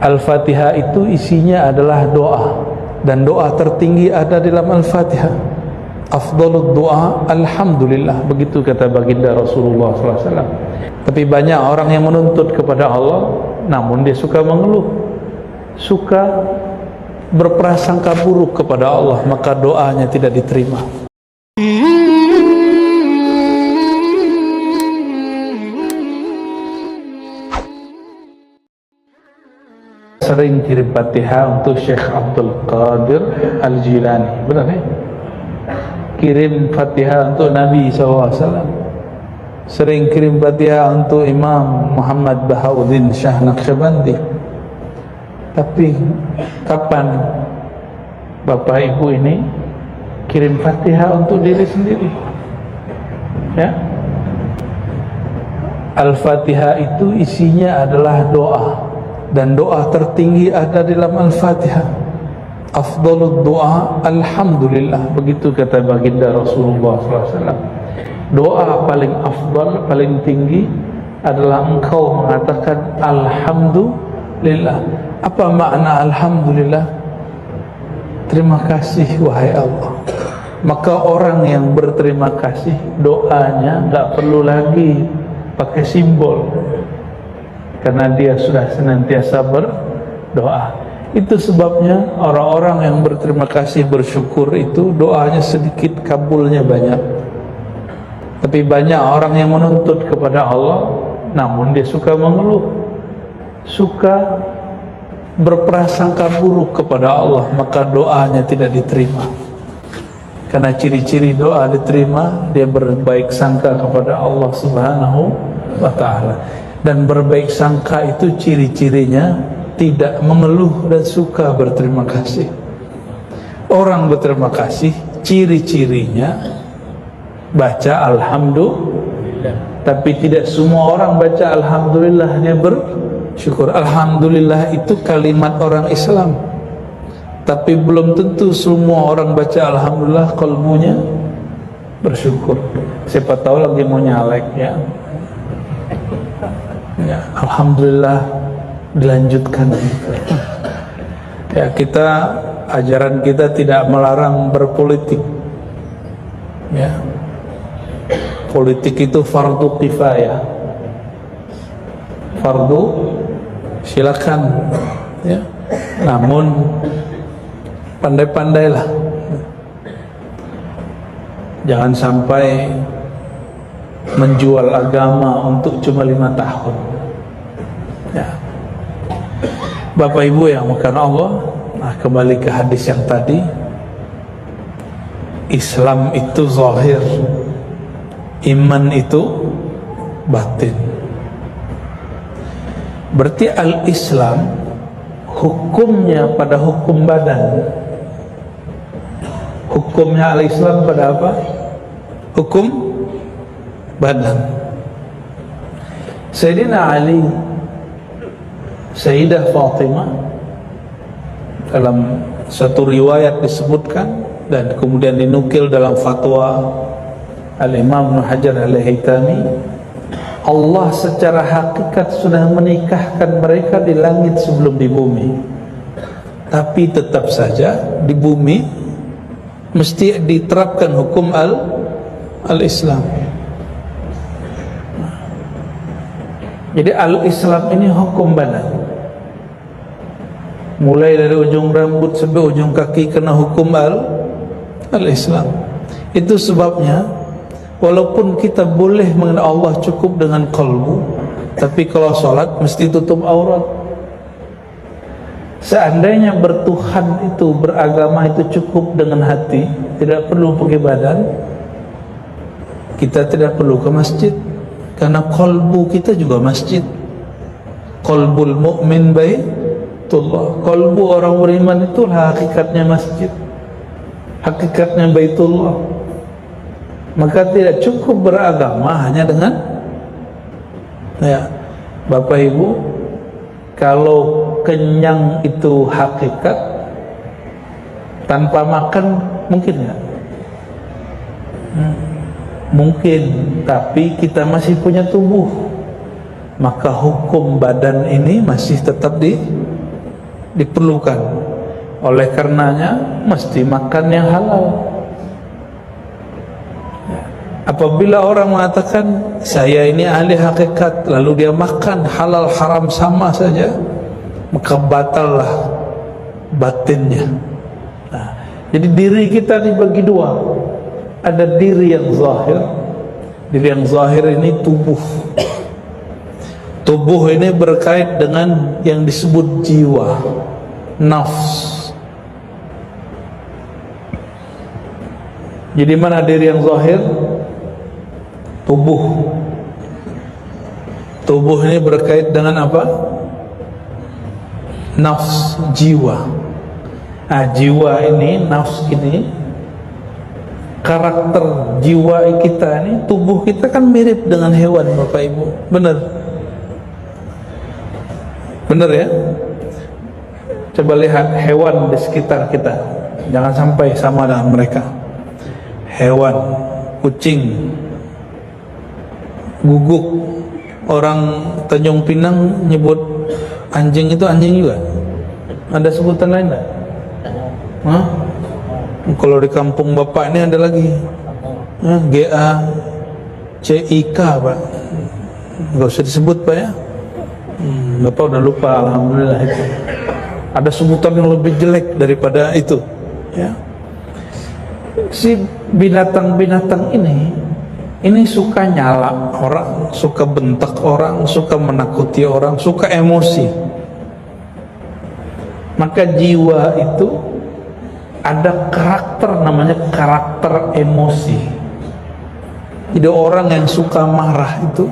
Al-Fatihah itu isinya adalah doa, dan doa tertinggi ada dalam Al-Fatihah. Afdhalud doa alhamdulillah, begitu kata baginda Rasulullah SAW. Tapi banyak orang yang menuntut kepada Allah, namun dia suka mengeluh, suka berprasangka buruk kepada Allah, maka doanya tidak diterima. Sering kirim Fatihah untuk Syekh Abdul Qadir Al-Jilani, benar ya? Kirim Fatihah untuk Nabi SAW. Sering kirim Fatihah untuk Imam Muhammad Bahauddin Shah Naqsyabandi. Tapi kapan Bapak Ibu ini kirim Fatihah untuk diri sendiri? Ya, Al-Fatihah itu isinya adalah doa, dan doa tertinggi ada dalam Al-Fatihah. Afdhalud doa alhamdulillah, begitu kata baginda Rasulullah SAW. Doa paling afdal, paling tinggi adalah engkau mengatakan alhamdulillah. Apa makna alhamdulillah? Terima kasih wahai Allah. Maka orang yang berterima kasih, doanya gak perlu lagi pakai simbol, karena dia sudah senantiasa berdoa. Itu sebabnya orang-orang yang berterima kasih, bersyukur itu doanya sedikit, kabulnya banyak. Tapi banyak orang yang menuntut kepada Allah, namun dia suka mengeluh, suka berprasangka buruk kepada Allah, maka doanya tidak diterima. Karena ciri-ciri doa diterima, dia berbaik sangka kepada Allah Subhanahu wa ta'ala. Dan berbaik sangka itu ciri-cirinya tidak mengeluh dan suka berterima kasih. Orang berterima kasih ciri-cirinya baca alhamdulillah. Tapi tidak semua orang baca alhamdulillah dia bersyukur. Alhamdulillah itu kalimat orang Islam, tapi belum tentu semua orang baca alhamdulillah qalbunya bersyukur. Siapa tahu lagi mau nyalek ya, alhamdulillah dilanjutkan. Ya, ajaran kita tidak melarang berpolitik. Ya, politik itu fardu kifayah. Fardu silakan, ya. Namun pandai-pandailah. Jangan sampai menjual agama untuk cuma 5 tahun. Ya. Bapak Ibu yang makan Allah, kembali ke hadis yang tadi. Islam itu zahir, iman itu batin. Berarti al-Islam hukumnya pada hukum badan. Hukumnya al-Islam pada apa? Hukum badan. Sayyidina Ali, Sayyidah Fatimah, dalam satu riwayat disebutkan dan kemudian dinukil dalam fatwa Al-Imam Ibnu Hajar Al-Haytami, Allah secara hakikat sudah menikahkan mereka di langit sebelum di bumi. Tapi tetap saja di bumi mesti diterapkan hukum al-Islam. Jadi al-Islam ini hukum badan, mulai dari ujung rambut sampai ujung kaki kena hukum al-Islam. Itu sebabnya walaupun kita boleh mengenal Allah cukup dengan qalbu, tapi kalau sholat mesti tutup aurat. Seandainya bertuhan itu, beragama itu cukup dengan hati, tidak perlu pakai badan, kita tidak perlu ke masjid, karena qalbu kita juga masjid. Qalbul mu'min baitullah. Qalbu orang beriman itulah hakikatnya masjid, hakikatnya baitullah. Maka tidak cukup beragama hanya dengan, ya Bapak Ibu, kalau kenyang itu hakikat, tanpa makan mungkin ya? Mungkin, tapi kita masih punya tubuh, maka hukum badan ini masih tetap diperlukan. Oleh karenanya mesti makan yang halal. Apabila orang mengatakan saya ini ahli hakikat, lalu dia makan halal haram sama saja, maka batallah batinnya. Nah, jadi diri kita dibagi dua. Ada diri yang zahir. Diri yang zahir ini tubuh. Tubuh ini berkait dengan yang disebut jiwa, nafs. Jadi mana diri yang zahir? Tubuh. Tubuh ini berkait dengan apa? Nafs, jiwa. Nah, jiwa ini, nafs ini, karakter jiwa kita ini, tubuh kita kan mirip dengan hewan, Bapak Ibu. Benar? Benar ya? Coba lihat hewan di sekitar kita, jangan sampai sama dengan mereka. Hewan, kucing, guguk. Orang Tanjung Pinang nyebut anjing itu anjing juga. Ada sebutan lain enggak? Hah? Kalau di kampung Bapak ini ada lagi. GACIK, Pak. Enggak usah disebut, Pak ya. Bapak udah lupa, alhamdulillah itu. Ada sebutan yang lebih jelek daripada itu, ya. Si binatang-binatang ini suka nyala orang, suka bentak orang, suka menakuti orang, suka emosi. Maka jiwa itu ada karakter, namanya karakter emosi. Jadi orang yang suka marah itu,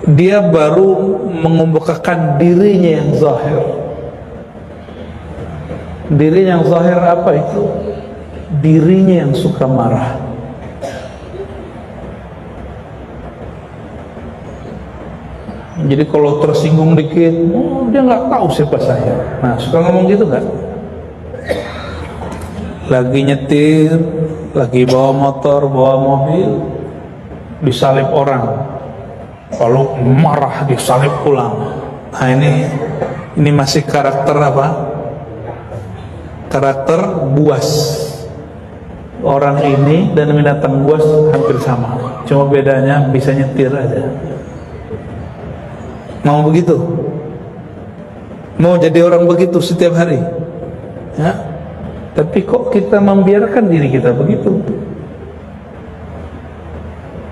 dia baru mengemukakan dirinya yang zahir. Dirinya yang zahir apa itu? Dirinya yang suka marah. Jadi kalau tersinggung dikit, dia nggak tahu siapa saya. Nah, suka ngomong gitu kan? Lagi nyetir, lagi bawa motor, bawa mobil, disalip orang, lalu marah, disalip pulang. Nah, ini masih karakter apa? Karakter buas. Orang ini dan binatang buas hampir sama, cuma bedanya bisa nyetir aja. Mau begitu? Mau jadi orang begitu setiap hari? Ya? Tapi kok kita membiarkan diri kita begitu?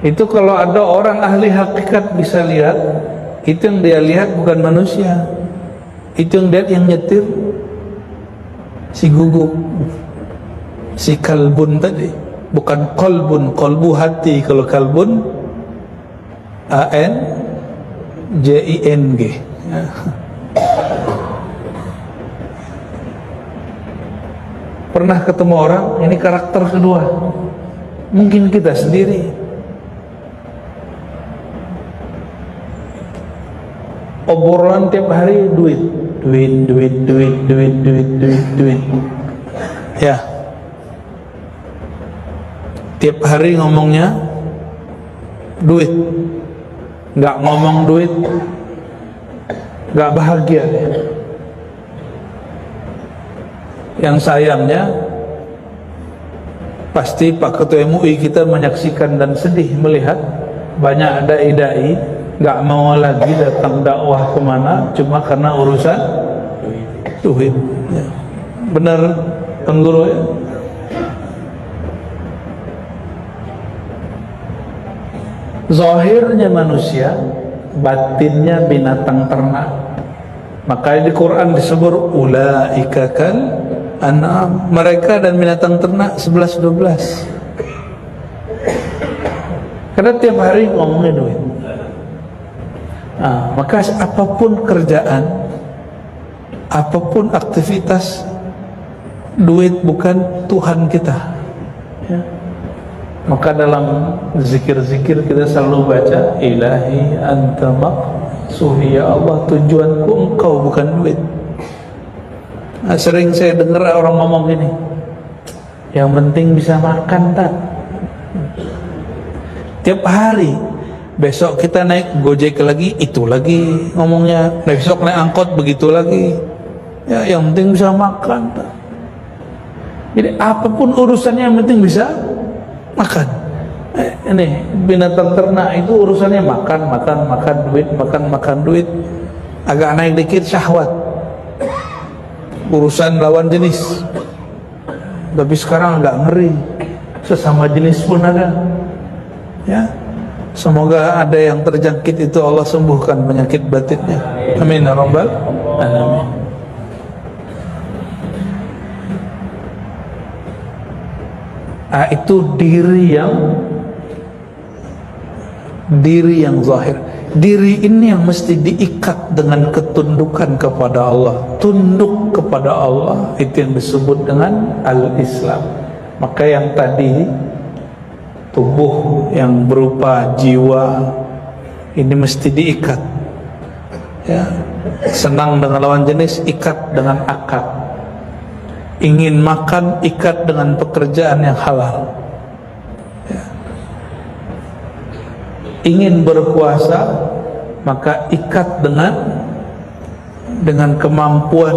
Itu kalau ada orang ahli hakikat bisa lihat, itu yang dia lihat bukan manusia. Itu yang lihat yang nyetir si guguk, si kalbun tadi. Bukan kolbun, kolbu hati. Kalau kalbun ANJING. Pernah ketemu orang, ini karakter kedua. Mungkin kita sendiri. Obrolan tiap hari duit. Ya. Tiap hari ngomongnya duit. Nggak ngomong duit, nggak bahagia. Yang sayangnya pasti Pak Ketua MUI kita menyaksikan dan sedih melihat banyak dai-dai nggak mau lagi datang dakwah kemana cuma karena urusan duit. Ya. Benar, Tengguru ya? Zahirnya manusia, batinnya binatang ternak. Makanya di Quran disebut ulaika kal an'am, mereka dan binatang ternak 11-12. Karena tiap hari ngomongin duit. Nah, maka apapun kerjaan, apapun aktivitas, duit bukan Tuhan kita, ya. Maka dalam zikir-zikir kita selalu baca ilahi anta maqsudi, ya Allah tujuanku engkau bukan duit. Nah, sering saya dengar orang ngomong gini, yang penting bisa makan tak. Tiap hari Besok kita naik Gojek lagi, itu lagi ngomongnya. Besok naik angkot, begitu lagi. Ya, yang penting bisa makan. Jadi apapun urusannya yang penting bisa makan. Ini binatang ternak itu urusannya makan duit. Agak naik dikit syahwat, urusan lawan jenis. Tapi sekarang agak ngeri, sesama jenis pun ada. Ya, semoga ada yang terjangkit itu Allah sembuhkan penyakit batinnya. Amin ya rabbal alamin. Itu diri yang zahir. Diri ini yang mesti diikat dengan ketundukan kepada Allah. Tunduk kepada Allah, itu yang disebut dengan al-Islam. Maka yang tadi, tubuh yang berupa jiwa ini mesti diikat. Ya, senang dengan lawan jenis, ikat dengan akad. Ingin makan, ikat dengan pekerjaan yang halal. Ingin berkuasa, maka ikat dengan kemampuan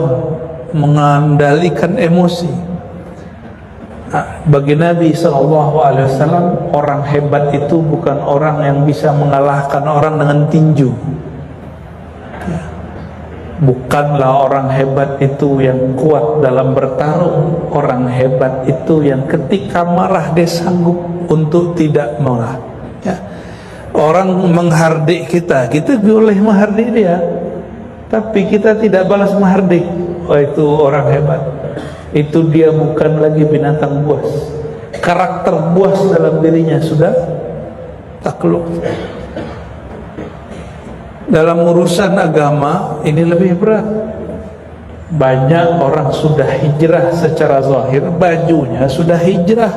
mengendalikan emosi. Bagi Nabi SAW, orang hebat itu bukan orang yang bisa mengalahkan orang dengan tinju. Bukanlah orang hebat itu yang kuat dalam bertarung. Orang hebat itu yang ketika marah dia sanggup untuk tidak marah. Ya. Orang menghardik kita boleh menghardik dia, tapi kita tidak balas menghardik. Oh, itu orang hebat. Itu dia bukan lagi binatang buas. Karakter buas dalam dirinya sudah takluk. Dalam urusan agama ini lebih berat. Banyak orang sudah hijrah secara zahir, bajunya sudah hijrah,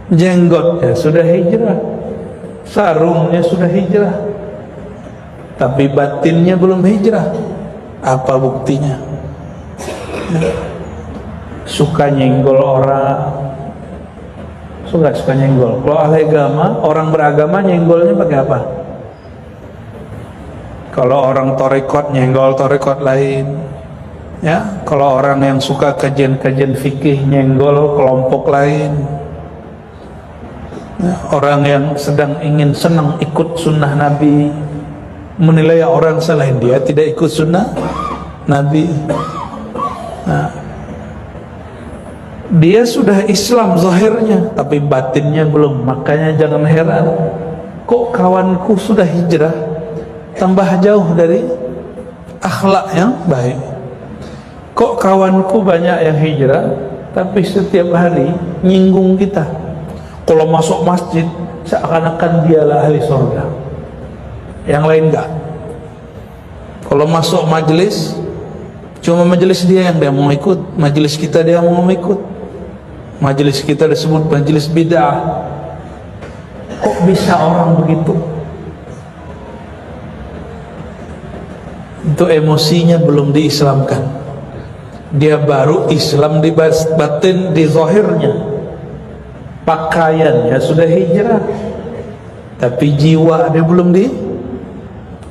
jenggotnya sudah hijrah, sarungnya sudah hijrah, tapi batinnya belum hijrah. Apa buktinya? Suka nyenggol orang, suka nyenggol. Kalau ahli agama, orang beragama nyenggolnya pakai apa? Kalau orang torekot nyenggol torekot lain, ya. Kalau orang yang suka kajian-kajian fikih nyenggol kelompok lain. Orang yang senang ikut sunnah Nabi menilai orang selain dia tidak ikut sunnah Nabi. Nah, dia sudah Islam zahirnya, tapi batinnya belum. Makanya jangan heran, kok kawanku sudah hijrah tambah jauh dari akhlak yang baik. Kok kawanku banyak yang hijrah, tapi setiap hari nyinggung kita. Kalau masuk masjid seakan-akan dialah ahli surga, yang lain enggak. Kalau masuk majelis, cuma majelis dia yang mau ikut, majelis kita dia mau ikut. Majelis kita disebut majelis bid'ah. Kok bisa orang begitu? Itu emosinya belum diislamkan. Dia baru Islam di batin, di zahirnya. Pakaiannya sudah hijrah, tapi jiwa dia belum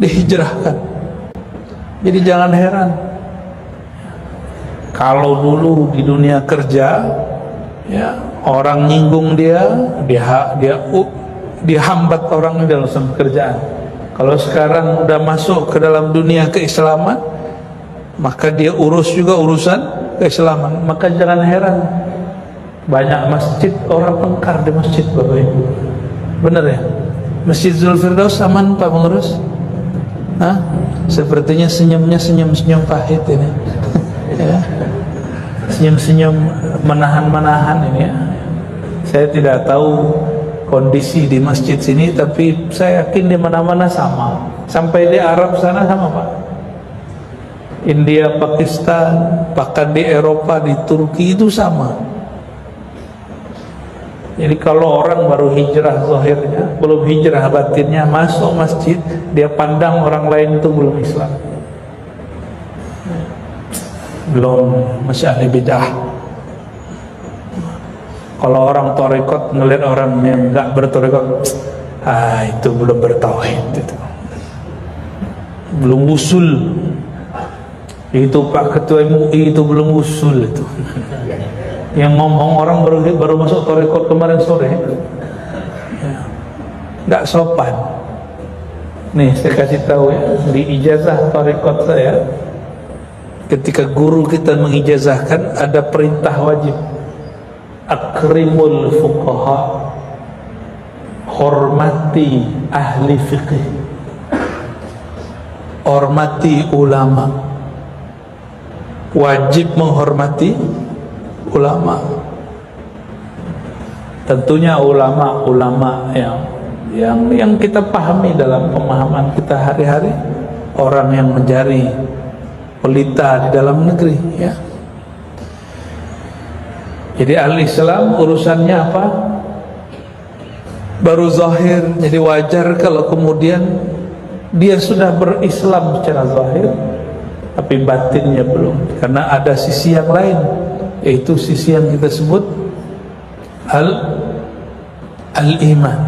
dihijrahkan. Jadi jangan heran kalau dulu di dunia kerja, ya, orang nyinggung dia dihambat orang dalam pekerjaan. Kalau sekarang udah masuk ke dalam dunia keislaman, maka dia urus juga urusan keislaman. Maka jangan heran banyak masjid orang tengkar di masjid, Bapak Ibu. Benar ya? Masjid Zulfirdaus aman Pak Pengurus? Hah? Sepertinya senyumnya senyum pahit ini. Ya. Senyum menahan ini ya. Saya tidak tahu kondisi di masjid sini, tapi saya yakin di mana-mana sama. Sampai di Arab sana sama Pak. India, Pakistan, bahkan di Eropa, di Turki itu sama. Jadi kalau orang baru hijrah zahirnya, belum hijrah batinnya, masuk masjid, dia pandang orang lain itu belum Islam, belum, masih ahli bid'ah. Kalau orang torekot ngelihat orang yang enggak bertorekot, itu belum bertauhid, itu belum usul. Itu Pak Ketua MUI itu belum usul itu. Yang ngomong orang baru masuk tarekat kemarin sore, nggak sopan. Nih saya kasih tahu ya, di ijazah tarekat saya, ketika guru kita mengijazahkan ada perintah wajib, akrimul fuqaha, hormati ahli fikih, hormati ulama, wajib menghormati ulama. Tentunya ulama-ulama yang kita pahami dalam pemahaman kita hari-hari, orang yang mencari pelita di dalam negeri, ya. Jadi al-Islam urusannya apa? Baru zahir. Jadi wajar kalau kemudian dia sudah berislam secara zahir, tapi batinnya belum, karena ada sisi yang lain, yaitu sisi yang kita sebut al-iman.